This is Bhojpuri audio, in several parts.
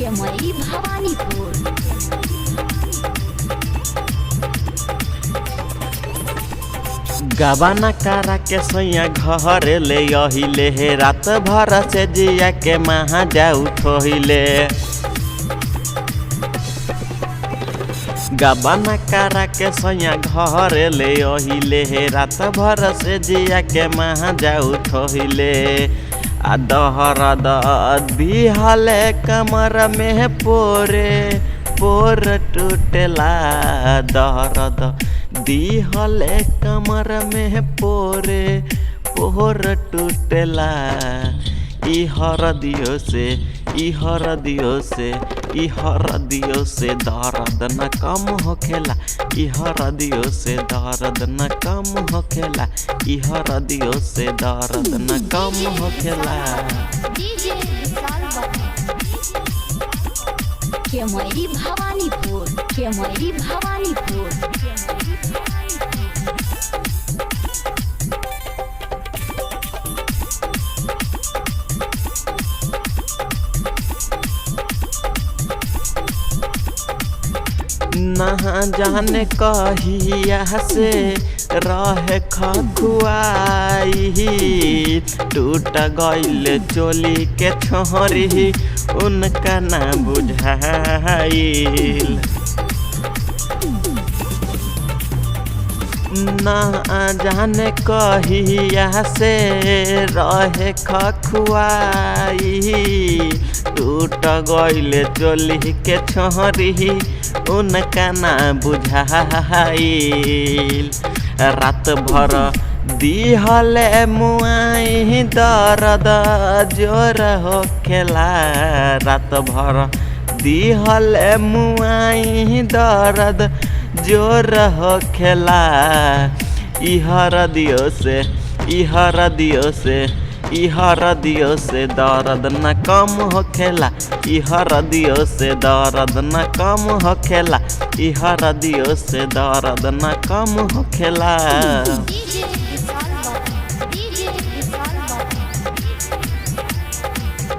केमरी भवानीपुर। गबाना करा के सैया घर ले अहिले हे रात भर से जिया के महा जाऊ ठोहिले। गबाना करा के सैया घर ले अहिले हे रात भर से जिया के महा जाऊ ठोहिले। आ दहरद दिहले कमर में पोरे पोर टूटला। दहरद दिहले कमर में पोरे पोर टूटला। ई हरदियो से दर्द न कम होखेला। ई हरदियो से दर्द न कम होखेला। ई हरदियो से दर्द न कम होखेला। केमरी भवानीपुर। केमरी भवानीपुर। ना जाने कहिया से रहे खखुआई। टूट गइल चोली के छोरी उनका ना बुझाइल। ना जाने कहिया से रहे खखुआई। टूट गइल चोली के छोरी उनका ना बुझाइल। रात भर दिहले मुआई दर्द जोर होखेला। रात भर दिहले मुआई दर्द जोर होखेला। ई हरदियो से दर्द न कम होखेला। ई हरदियो से दर्द न कम होखेला। ई हरदियो से दर्द न कम होखेला।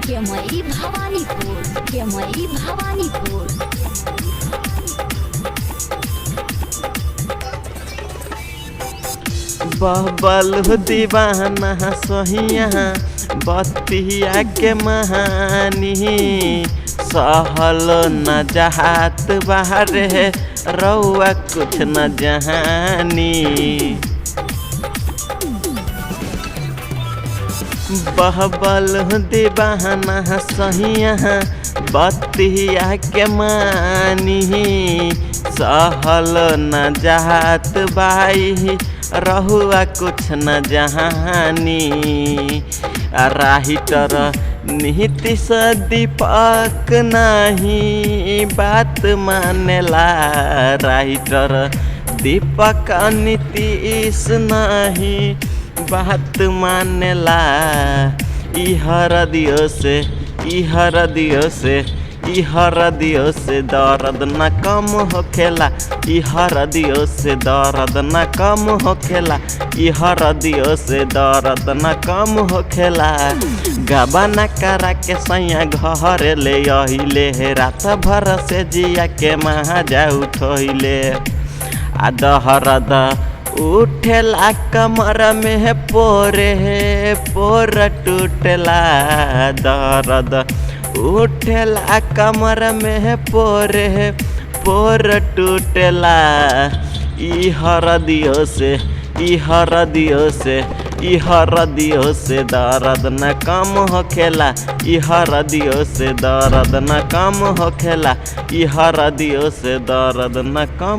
केमरी भवानीपुर। केमरी भवानीपुर। बबल दीवाना सोहिया बतिया के महानी। सहल न जहात बाहरे रउआ कुछ न जहानी। बबल दीवाना सोहिया बतिया के मानी। सहल न जहात बाई रहुआ कुछ न जहानी। राहिटर नीतीश दीपक नहीं बात मानेला। राहिटर दीपक नीतीश नहीं बात मानेला। ई हरदियो से दर्द न कम होखेला। ई हरदियो से दर्द न कम होखेला। ई हरदियो से दर्द न कम होखेला। गबाना करा के सैया घर ले अहिले हे रात भर से जिया के महा जाऊ ठोहिले। आ दहरद उठेला कमर में पोरे पोर टूटला। दर्द उठेला कमर में पोरे पोर टूटला। ई हरदियो से दर्द न कम होखेला। ई हरदियो से दर्द न कम होखेला। ई हरदियो से दर्द न कम